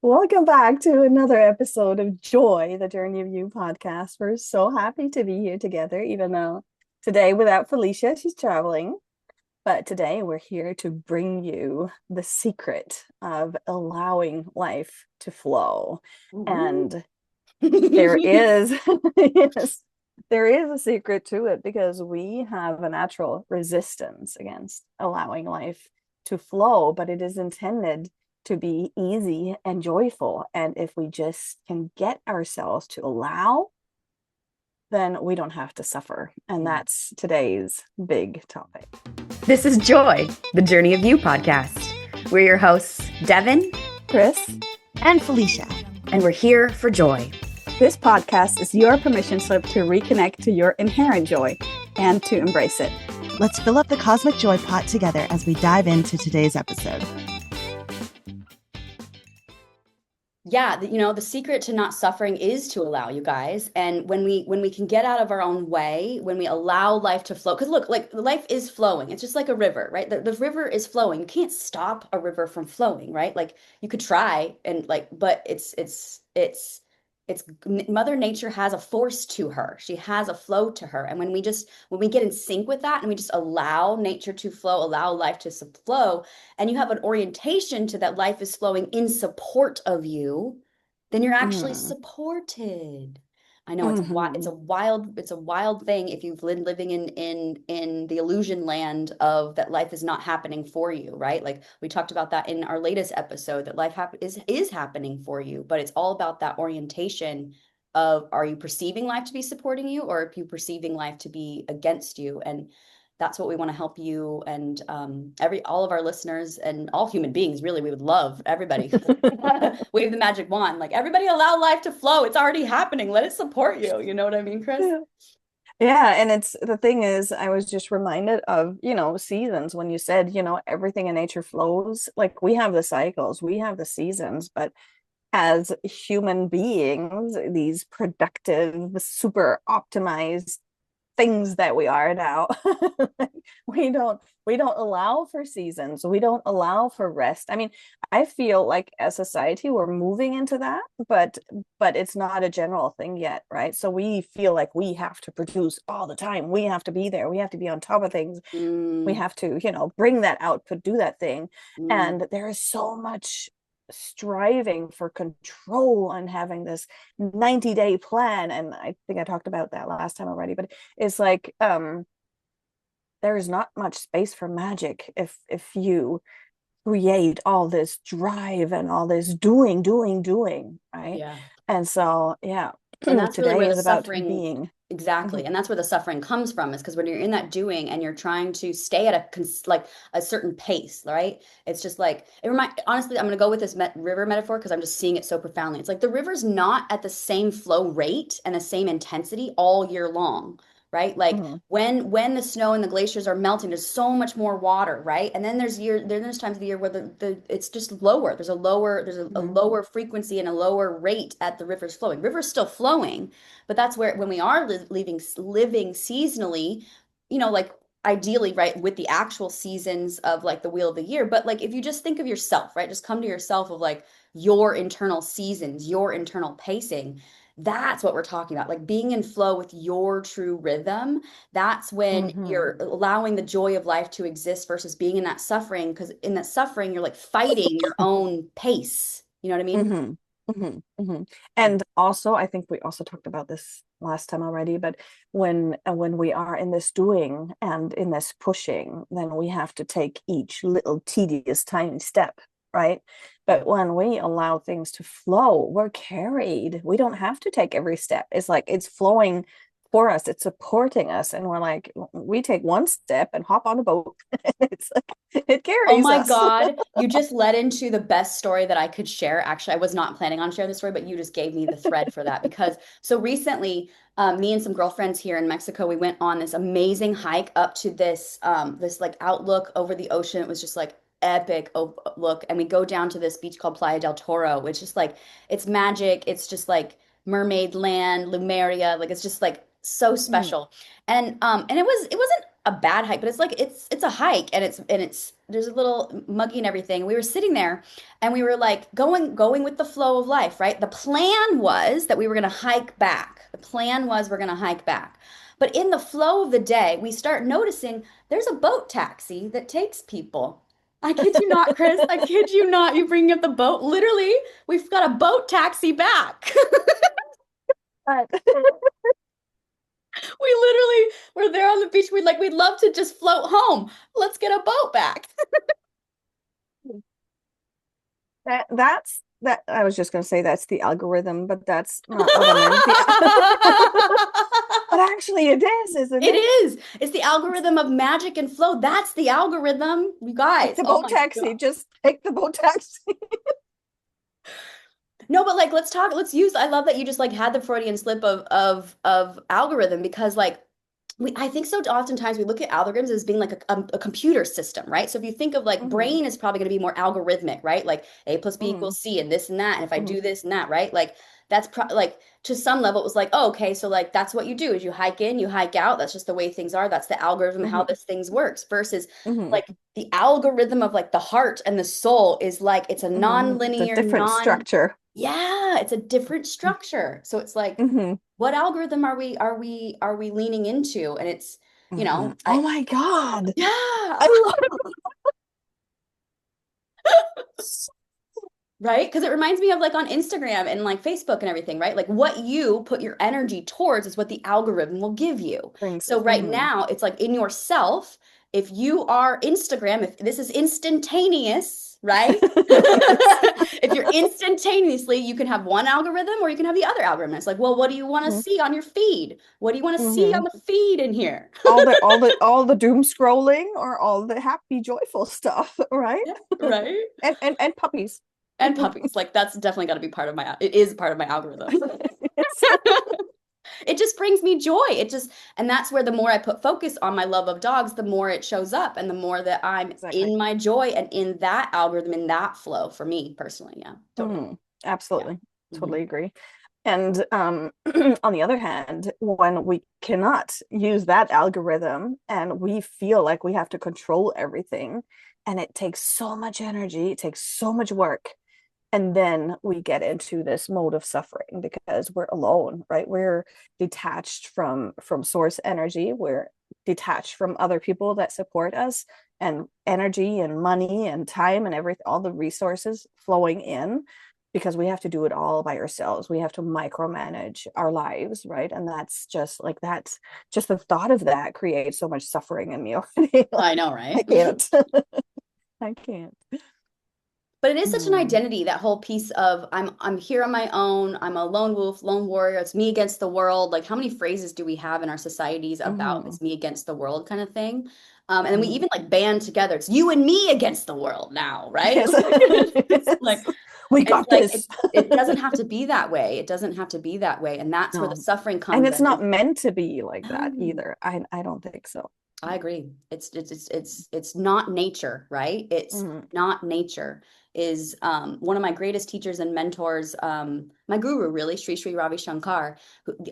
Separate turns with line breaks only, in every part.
Welcome back to another episode of Joy, the Journey of You podcast. We're so happy to be here together, even though today without Felicia, she's traveling. But today we're here to bring you the secret of allowing life to flow.
Woo-hoo.
And there is, yes, there is a secret to it because we have a natural resistance against allowing life to flow, but it is intended to be easy and joyful. And if we just can get ourselves to allow, then we don't have to suffer. And that's today's big topic.
This is Joy, the Journey of You podcast. We're your hosts, Devin
Chris,
and Felicia.
and we're here for joy.
this podcast is your permission slip to reconnect to your inherent joy and to embrace it.
Let's fill up the cosmic joy pot together as we dive into today's episode.
Yeah, the secret to not suffering is to allow, you guys. And when we can get out of our own way, when we allow life to flow, because look, like life is flowing. It's just like a river, right? The river is flowing. You can't stop a river from flowing, right? Like you could try and like, but it's Mother Nature has a force to her. She has a flow to her. And when we get in sync with that and we just allow nature to flow, allow life to flow, and you have an orientation to that life is flowing in support of you, then you're actually
Mm.
supported. I know
Mhm.
it's a wild thing if you've been living in the illusion land of that life is not happening for you, right? Like we talked about that in our latest episode, that is happening for you, but it's all about that orientation of, are you perceiving life to be supporting you, or are you perceiving life to be against you? And that's what we want to help you and every all of our listeners and all human beings, really. We would love everybody wave the magic wand, like everybody allow life to flow. It's already happening. Let it support you. You know what I mean, Chris?
Yeah. Yeah, and it's the thing is, I was just reminded of, seasons when you said, everything in nature flows. Like we have the cycles, we have the seasons, but as human beings, these productive, super optimized things that we are now, we don't we don't allow for seasons. We don't allow for rest. I mean, I feel like as society we're moving into that, but it's not a general thing yet, right? So we feel like we have to produce all the time. We have to be there. We have to be on top of things. We
Mm,
have to, bring that output, do that thing.
mm,
And there is so much striving for control and having this 90-day plan. And I think I talked about that last time already, but it's like there is not much space for magic if you create all this drive and all this doing, right?
yeah.
And so yeah,
And that's really
today
where the
is about
suffering,
being.
exactly.
Mhm.
And that's where the suffering comes from, is because when you're in that doing and you're trying to stay at like a certain pace, right? It's just like, honestly, I'm going to go with this river metaphor because I'm just seeing it so profoundly. It's like the river's not at the same flow rate and the same intensity all year long. Right? Like
Mhm.
when the snow and the glaciers are melting, there's so much more water, right? And then there's times of the year where the it's just lower. There's a
Mhm.
lower frequency and a lower rate at the river's flowing. River's still flowing, but that's where, when we are living seasonally, like ideally, right, with the actual seasons of like the wheel of the year. But like if you just think of yourself, right, just come to yourself of like your internal seasons, your internal pacing. That's what we're talking about, like being in flow with your true rhythm. That's when you're
Mhm.
allowing the joy of life to exist versus being in that suffering, because in that suffering, you're like fighting your own pace. You know what I mean?
Mhm. Mhm. Mhm. And also, I think we also talked about this last time already, but when we are in this doing and in this pushing, then we have to take each little tedious tiny step, right?
Yeah.
But when we allow things to flow, we're carried. We don't have to take every step. It's like it's flowing for us, it's supporting us, and we're like, we take one step and hop on a boat. It's like it
Oh
carries
my
us.
God, you just led into the best story that I could share. Actually, I was not planning on sharing the story, but you just gave me the thread for that. Because so recently, me and some girlfriends here in Mexico, we went on this amazing hike up to this like outlook over the ocean. It was just like epic look. And we go down to this beach called Playa del Toro, which is like, it's magic. It's just like mermaid land, Lumeria. Like it's just like so
Mm.
special. And it wasn't. a bad hike, but it's like it's a hike, and it's there's a little muggy and everything. We were sitting there and we were like going with the flow of life, right? The plan was that we were going to hike back. The plan was we're going to hike back. But in the flow of the day, we start noticing there's a boat taxi that takes people. I kid you not, Chris. I kid you not. You bringing up the boat. Literally, we've got a boat taxi back.
But
We literally were there on the beach. We'd love to just float home. Let's get a boat back.
that's that I was just going to say that's the algorithm, but that's not what I meant. But actually it is, isn't
It
it?
is. It's the algorithm of magic and flow. That's the algorithm, you guys.
Take the
Oh
boat
my
taxi.
God.
Just take the boat taxi.
No, but like let's use I love that you just like had the Freudian slip of algorithm, because like I think so oftentimes we look at algorithms as being like a computer system, right? So if you think of like
Hmm.
brain is probably going to be more algorithmic, right? Like A plus B
Hmm.
equals C and this and that. And if I
Hmm.
do this and that, right? Like that's like to some level, it was like, oh, okay, so like that's what you do is you hike in, you hike out. That's just the way things are. That's the algorithm, how
Hmm.
this things works versus
Hmm.
like the algorithm of like the heart and the soul is like it's a
Hmm. It's a
non-linear,
different structure.
yeah, it's a different structure. So it's like,
Hmm.
what algorithm are we leaning into? And it's,
Hmm. Oh my God.
yeah,
I
right? Because it reminds me of like on Instagram and like Facebook and everything, right? Like what you put your energy towards is what the algorithm will give you.
Things.
So right
Hmm.
now, it's like in yourself, if you are Instagram, if this is instantaneous, right?
Yes.
If you're instantaneously, you can have one algorithm or you can have the other algorithm. It's like, well, what do you want to see on your feed? What do you want to see
Hmm.
on the feed in here?
All the doom scrolling or all the happy joyful stuff, right?
Yeah, right.
And puppies.
And puppies. Like that's definitely got to be part of it is part of my algorithm.
Yes.
It just brings me joy. And that's where the more I put focus on my love of dogs, the more it shows up and the more that I'm
Exactly.
in my joy and in that algorithm, in that flow for me personally. Yeah, totally.
Mhm.
Yeah.
Absolutely.
Mhm.
Totally agree. And on the other hand, when we cannot use that algorithm and we feel like we have to control everything, and it takes so much energy, it takes so much work, and then we get into this mode of suffering because we're alone, right? We're detached from source energy. We're detached from other people that support us, and energy and money and time and everything, all the resources flowing in, because we have to do it all by ourselves. We have to micromanage our lives, right? And that's just like that's just the thought of that creates so much suffering in me already.
I know,
I
right?
can't. I can't.
But it is such an
Hmm.
identity, that whole piece of I'm here on my own, I'm a lone wolf, lone warrior, it's me against the world. Like how many phrases do we have in our societies about
Hmm.
this me against the world kind of thing? And then we
Hmm.
even like band together. It's you and me against the world now, right?
Yes.
It's
Yes.
like
We
it's
got
like
this.
it doesn't have to be that way. It doesn't have to be that way. And that's where the
No.
suffering
And
comes
it's
in.
not meant to be like that
No.
either. I don't think so.
I agree. It's not nature, right? It's
Mhm.
not nature is one of my greatest teachers and mentors, my guru really, Sri Ravi Shankar,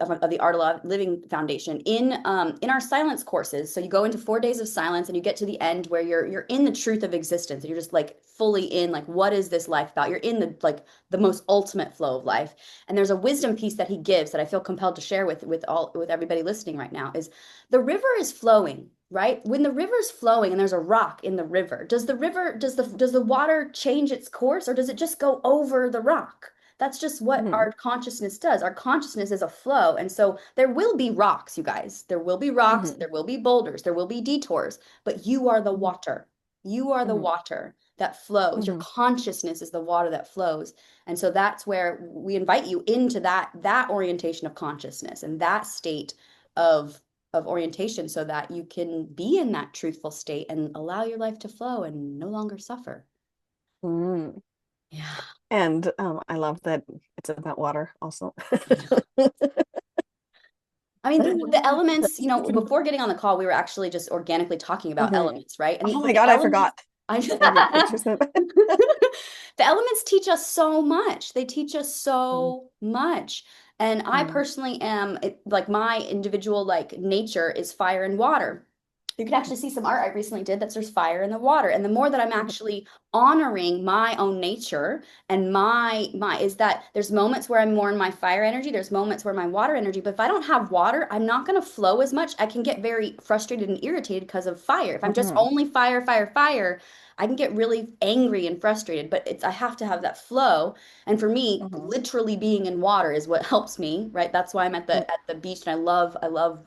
of the Art of Living Foundation. In our silence courses, so you go into 4 days of silence and you get to the end where you're in the truth of existence. And you're just like fully in like what is this life about? You're in the like the most ultimate flow of life. And there's a wisdom piece that he gives that I feel compelled to share with everybody listening right now is the river is flowing, right? When the river's flowing and there's a rock in the river, does the water change its course, or does it just go over the rock? That's just what
Mhm.
our consciousness does. Our consciousness is a flow. And so there will be rocks, you guys. There will be rocks,
Mhm.
there will be boulders, there will be detours, but you are the
Mhm.
water. You are the
Mhm.
water that flows. Your
Mhm.
consciousness is the water that flows. And so that's where we invite you into that orientation of consciousness and that state of orientation so that you can be in that truthful state and allow your life to flow and no longer suffer.
Mhm.
Yeah,
And I love that it's about water also.
I know. I mean, the elements, before getting on the call, we were actually just organically talking about
Mhm.
elements, right?
Oh
But
my
the
God, I
elements,
forgot.
I
I have your pictures of it.
the elements teach us so much. They teach us so much. And I
Mhm.
personally am like my individual like nature is fire and water. You can actually see some art I recently did that there's fire in the water. And the more that I'm actually honoring my own nature and my is that there's moments where I'm more in my fire energy, there's moments where my water energy, but if I don't have water, I'm not going to flow as much. I can get very frustrated and irritated because of fire. If I'm just
Mhm.
only fire, fire, fire, I can get really angry and frustrated, but I have to have that flow. And for me,
Mhm.
literally being in water is what helps me, right? That's why I'm at the beach, and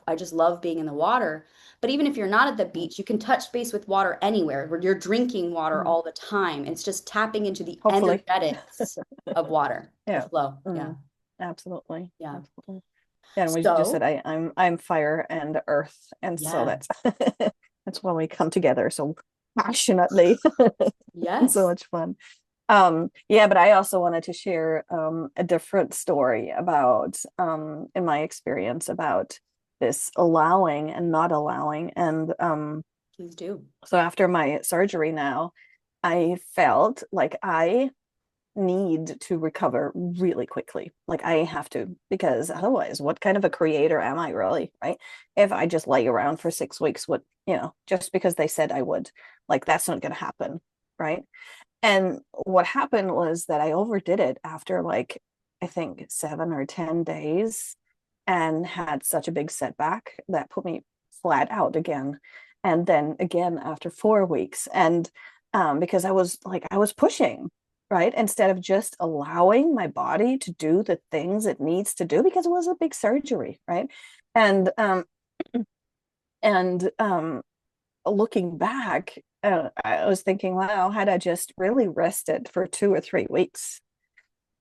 I just love being in the water. But even if you're not at the
Mhm.
beach, you can touch base with water anywhere where you're drinking water
Mhm.
all the time. It's just tapping into the
Hopefully.
energetics of water, the
Yeah.
flow. Yeah.
Mm. Absolutely.
Yeah.
Absolutely. Yeah, and we just said
So,
I'm fire and earth, and so
yeah.
that's when we come together so passionately. It's so
Yes.
much fun. Yeah, but I also wanted to share a different story about in my experience about this allowing and not allowing. And
Please do.
so after my surgery now, I felt like I need to recover really quickly. Like I have to, because otherwise, what kind of a creator am I really, right? If I just lay around for 6 weeks, what, just because they said I would, like that's not going to happen, right? And what happened was that I overdid it after like, I think 7 or 10 days and had such a big setback that put me flat out again. And then again after 4 weeks. And because I was pushing, right? Instead of just allowing my body to do the things it needs to do because it was a big surgery, right? And and looking back, I was thinking, wow, had I just really rested for 2 or 3 weeks,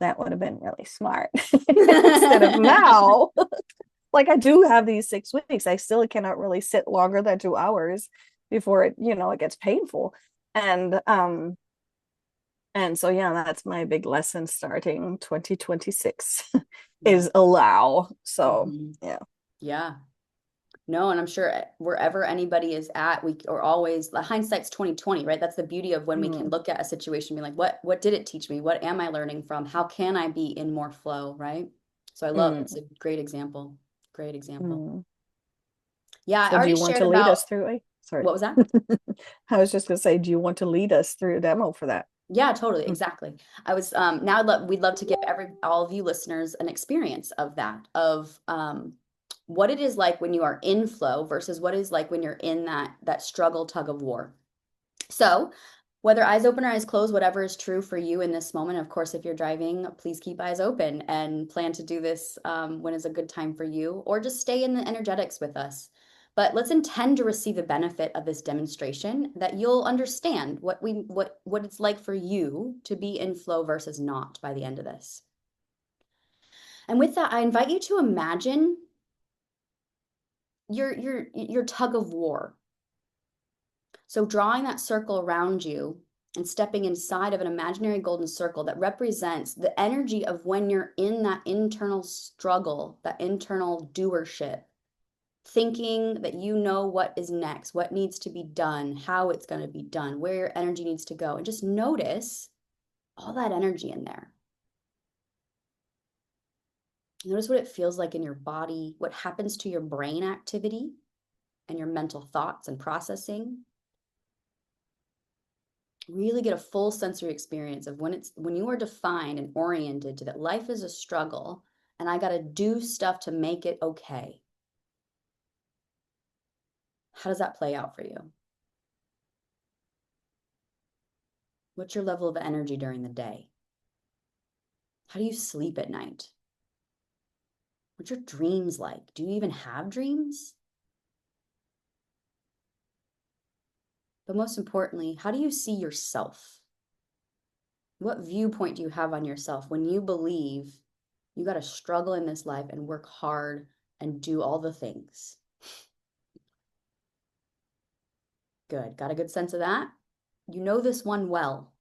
that would have been really smart. Instead of now, like I do have these 6 weeks, I still cannot really sit longer than 2 hours before it gets painful. And so yeah, that's my big lesson starting 2026
Yeah.
is allow. So
Mhm.
yeah.
Yeah. No, and I'm sure wherever anybody is at, we are always hindsight's 2020, right? That's the beauty of when we can
Mm,
look at a situation and be like, what did it teach me? What am I learning from? How can I be in more flow, right? So I love it's
mm,
a great example. Great example.
mm.
Yeah, I
So do
already
you want
shared
to lead
about
us through it? Sorry.
what was that?
I was just gonna say, do you want to lead us through a demo for that?
Yeah, totally,
Mm.
exactly. I was now we'd love to give all of you listeners an experience of that, of what it is like when you are in flow versus what is like when you're in that struggle tug of war. So, whether eyes open or eyes closed, whatever is true for you in this moment. Of course, if you're driving, please keep eyes open and plan to do this when is a good time for you, or just stay in the energetics with us. But let's intend to receive the benefit of this demonstration, that you'll understand what it's like for you to be in flow versus not by the end of this. And with that, I invite you to imagine your tug of war. So drawing that circle around you and stepping inside of an imaginary golden circle that represents the energy of when you're in that internal struggle, that internal doership, thinking that you know what is next, what needs to be done, how it's going to be done, where your energy needs to go. And just notice all that energy in there. Notice what it feels like in your body, what happens to your brain activity and your mental thoughts and processing. Really get a full sensory experience of when you are defined and oriented to that life is a struggle and I got to do stuff to make it okay. How does that play out for you? What's your level of energy during the day? How do you sleep at night? What's your dreams like? Do you even have dreams? But most importantly, how do you see yourself? What viewpoint do you have on yourself when you believe you got to struggle in this life and work hard and do all the things? Good. Got a good sense of that? You know this one well.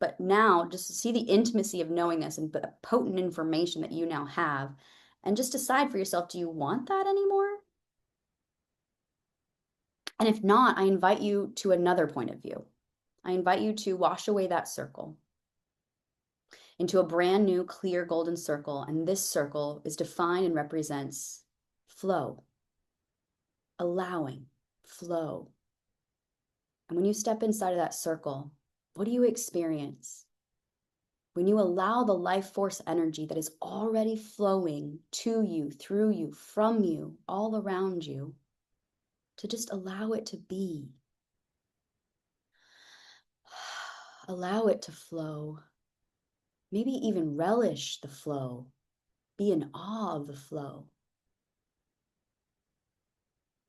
But now just see the intimacy of knowing this and the potent information that you now have. And just decide for yourself, do you want that anymore? And if not, I invite you to another point of view. I invite you to wash away that circle into a brand new clear golden circle. And this circle is defined and represents flow, allowing, flow, And when you step inside of that circle, what do you experience? When you allow the life force energy that is already flowing to you, through you, from you, all around you, to just allow it to be. Allow it to flow. Maybe even relish the flow. Be in awe of the flow.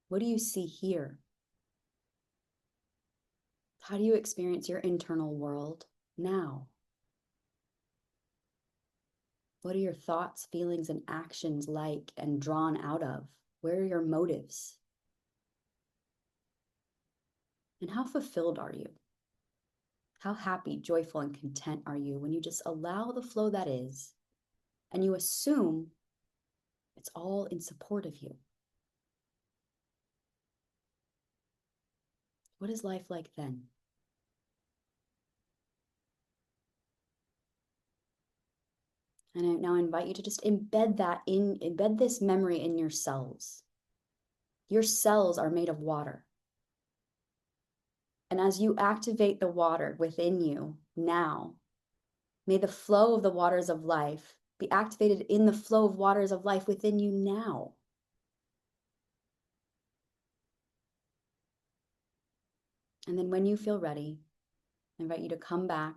What do you see here? How do you experience your internal world now? What are your thoughts, feelings, and actions like and drawn out of? Where are your motives? And how fulfilled are you? How happy, joyful, and content are you when you just allow the flow that is, and you assume it's all in support of you? What is life like then? And I now invite you to just embed this memory in your cells. Your cells are made of water. And as you activate the water within you now, may the flow of the waters of life be activated in the flow of waters of life within you now. And then when you feel ready, I invite you to come back.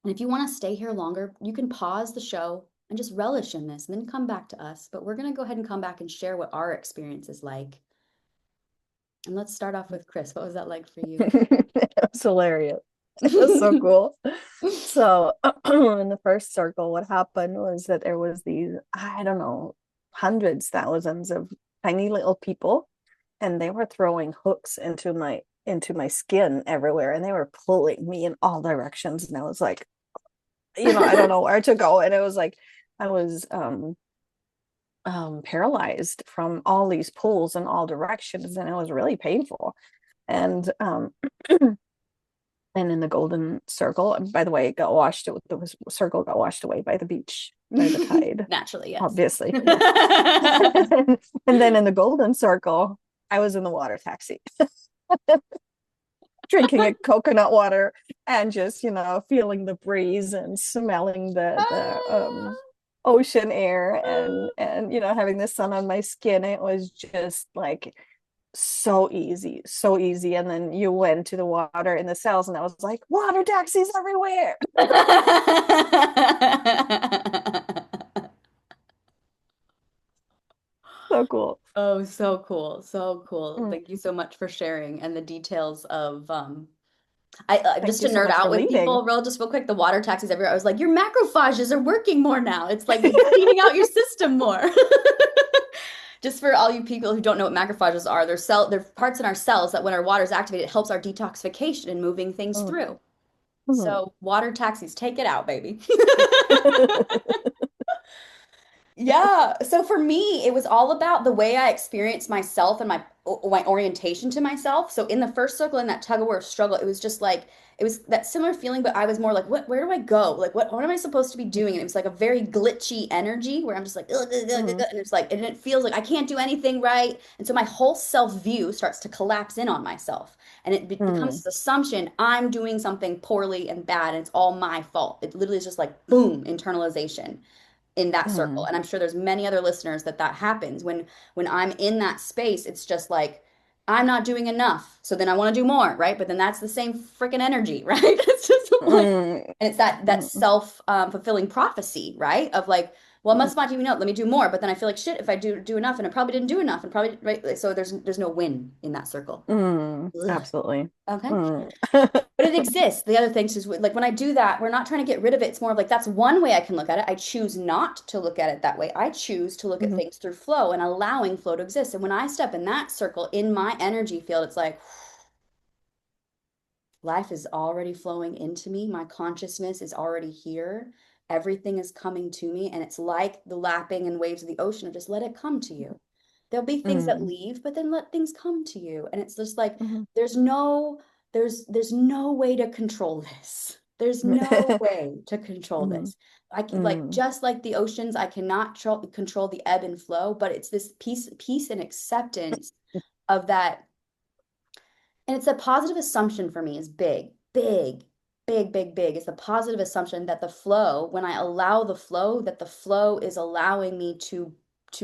And if you want to stay here longer, you can pause the show and just relish in this and then come back to us. But we're going to go ahead and come back and share what our experience is like. And let's start off with Chris. What was that like for you?
It was hilarious. It was so cool. So in the first circle, what happened was that there was these, I don't know, hundreds, thousands of tiny little people, and they were throwing hooks into my skin everywhere, and they were pulling me in all directions. And I was like, I don't know where to go. And it was like I was paralyzed from all these pulls in all directions, and it was really painful. And and in the golden circle, by the way, the circle got washed away by the beach, by the tide.
Naturally, yes.
Obviously. Yes. And then in the golden circle, I was in the water taxi. Drinking a coconut water and just, feeling the breeze and smelling the ocean air and having the sun on my skin. It was just like so easy, so easy. And then you went to the water in the cells, and I was like, water taxis everywhere. So cool.
Oh, so cool. So cool.
Mm.
Thank you so much for sharing and the details of
Thank
just
you
to
so
nerd
much
out
for
with
leading.
people just real quick, the water taxis everywhere. I was like, your macrophages are working more now. It's like cleaning out your system more. Just for all you people who don't know what macrophages are, they're parts in our cells that when our water is activated, it helps our detoxification and moving things
Mm.
through.
Mhm.
So water taxis, take it out, baby. Yeah. So for me, it was all about the way I experienced myself and my orientation to myself. So in the first circle, in that tug of war struggle, it was just like it was that similar feeling, but I was more like, where do I go? Like, what am I supposed to be doing? And it was like a very glitchy energy where I'm just like, ugh, ugh, ugh, ugh,
Mhm.
and it's like, and it feels like I can't do anything right. And so my whole self view starts to collapse in on myself, and it becomes
Mm.
this assumption I'm doing something poorly and bad, and it's all my fault. It literally is just like boom, internalization in that circle.
Mm.
And I'm sure there's many other listeners that happens when I'm in that space. It's just like I'm not doing enough, so then I want to do more, right? But then that's the same freaking energy, right? It's just like,
Mm.
and it's that
Mm.
self fulfilling prophecy, right? Of like, well, I must not do enough, let me do more, but then I feel like shit if I do enough, and I probably didn't do enough, and probably, right? So there's no win in that circle. Ugh.
Absolutely.
Okay.
Mm.
But it exists. The other things is like when I do that, we're not trying to get rid of it. It's more of like that's one way I can look at it. I choose not to look at it that way. I choose to look at
Mhm.
things through flow and allowing flow to exist. And when I step in that circle in my energy field, it's like life is already flowing into me. My consciousness is already here. Everything is coming to me. And it's like the lapping and waves of the ocean of just let it come to you. There'll be things that
Mm.
leave, but then let things come to you. And it's just like
Mhm.
there's no there's no way to control this. There's no way to control
Mhm.
this. I can, like
Mm.
just like the oceans, I cannot control the ebb and flow, but it's this peace and acceptance of that And it's a positive assumption for me is big, big, big, big, big. It's the positive assumption that the flow, when I allow the flow, that the flow is allowing me to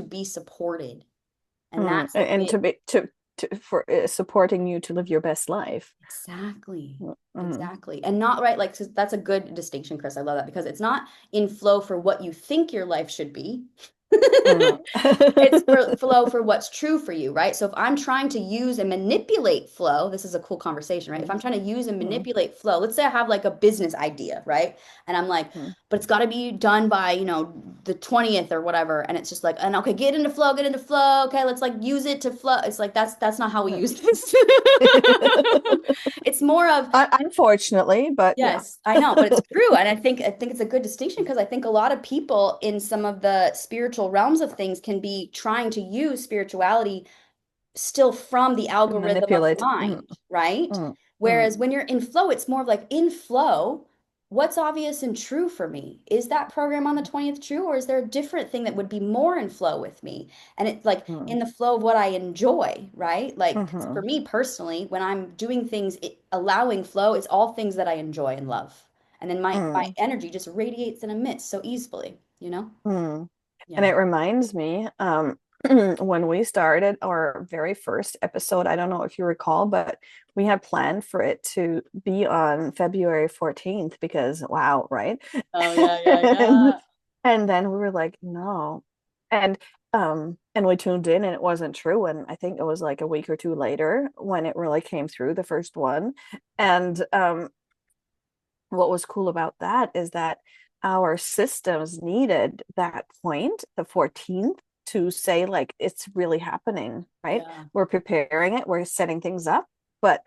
be supported. And that's a
And
big,
for supporting you to live your best life.
exactly.
Mm-hmm.
Exactly. And not right, like, so that's a good distinction, Chris. I love that because it's not in flow for what you think your life should be. It's for flow for what's true for you, right? So if I'm trying to use and manipulate flow, this is a cool conversation, right? If I'm trying to use and manipulate flow, let's say I have like a business idea, right? And I'm like, but it's got to be done by, you know, the 20th or whatever. And it's just like, and okay, get into flow, get into flow. Okay, let's like use it to flow. It's like that's not how we use this. It's more of
unfortunately, but
yes, I know, but it's true. And I think it's a good distinction because I think a lot of people in some of the spiritual realms of things can be trying to use spirituality still from the
to
algorithm of the
manipulate.
mind, right?
Mm, mm,
Whereas when you're in flow, it's more of like in flow, what's obvious and true for me? Is that program on the 20th true, or is there a different thing that would be more in flow with me? And it's like
mm,
in the flow of what I enjoy, right? Like 'cause for
mm,
me personally, when I'm doing things, allowing flow, it's all things that I enjoy and love. And then my
mm,
energy just radiates and emits so easily, you know?
mm. And
Yeah.
it reminds me, when we started our very first episode, I don't know if you recall, but we had planned for it to be on February 14th because wow, right?
Oh yeah, yeah,
and,
yeah.
and then we were like, no. And we tuned in and it wasn't true. And I think it was like a week or two later when it really came through, the first one. And what was cool about that is that our systems needed that point, the 14th, to say, like, it's really happening, right?
Yeah.
We're preparing it, we're setting things up, but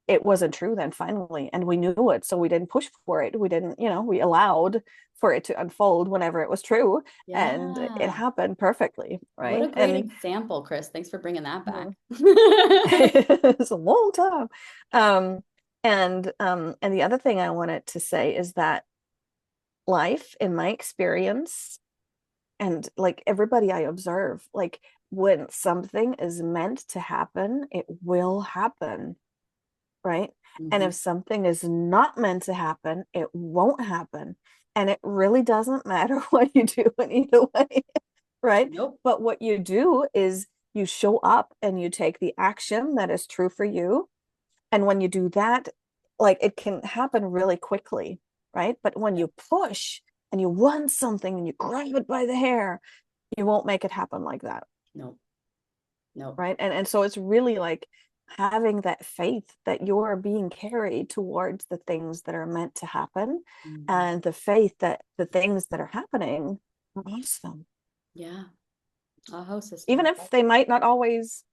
it wasn't true then finally. And we knew it. So we didn't push for it. We didn't, we allowed for it to unfold whenever it was true. And it
Yeah.
happened perfectly,
What a
right?
great
And
example, Chris. Thanks for bringing that back.
it's a long time. And the other thing I wanted to say is that life, in my experience, and like everybody I observe, like when something is meant to happen, it will happen, right? And
Mhm.
if something is not meant to happen, it won't happen. And it really doesn't matter what you do in either way, right?
Nope.
But what you do is you show up and you take the action that is true for you. And when you do that, like it can happen really quickly, right? But when you push and you want something and you grab it by the hair, you won't make it happen like that,
Nope. Nope.
right? And so it's really like having that faith that you're being carried towards the things that are meant to happen,
Mhm.
and the faith that the things that are happening are awesome,
Yeah. Oh,
even
sister.
if they might not always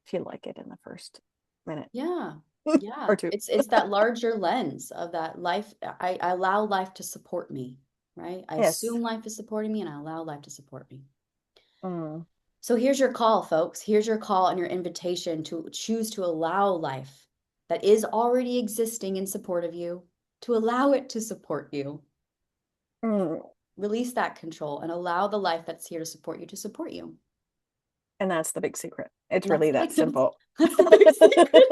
feel like it in the first minute
Yeah.
or
Yeah.
two.
It's that larger lens of that life. I allow life to support me, right? I
Yes.
assume life is supporting me and I allow life to support me.
Mm.
So here's your call, folks. Here's your call and your invitation to choose to allow life that is already existing in support of you, to allow it to support you.
Mm.
Release that control and allow the life that's here to support you to support you.
And that's the big secret. It's
And that's
really
the
that
big,
simple.
that's the big secret.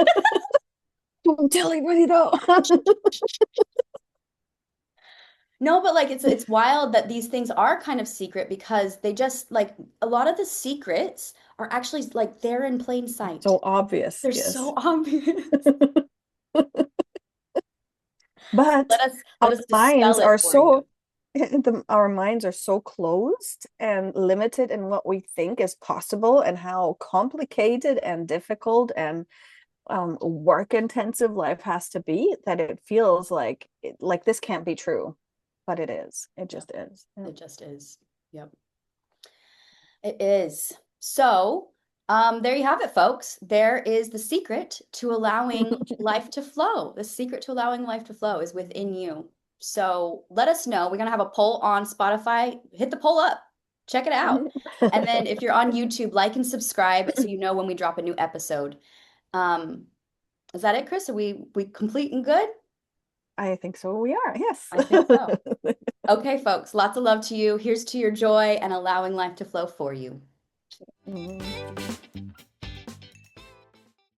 Don't tell anybody though.
No, but like it's wild that these things are kind of secret because they just like a lot of the secrets are actually like they're in plain sight.
So obvious,
They're
yes.
so obvious.
But
Let
our
us
minds
dispel it
are
for you.
so our minds are so closed and limited in what we think is possible and how complicated and difficult and work intensive life has to be, that it feels like like this can't be true, but it is. It
Yep.
just is. Yeah.
It just is. Yep. It is. So, there you have it, folks. There is the secret to allowing life to flow. The secret to allowing life to flow is within you. So let us know. We're going to have a poll on Spotify. Hit the poll up. Check it out. And then if you're on YouTube, like and subscribe so you know when we drop a new episode. Um, is that it, Chris? Are we complete and good?
I think so. We are. Yes.
I think so. Okay, folks. Lots of love to you. Here's to your joy and allowing life to flow for you.
Mm.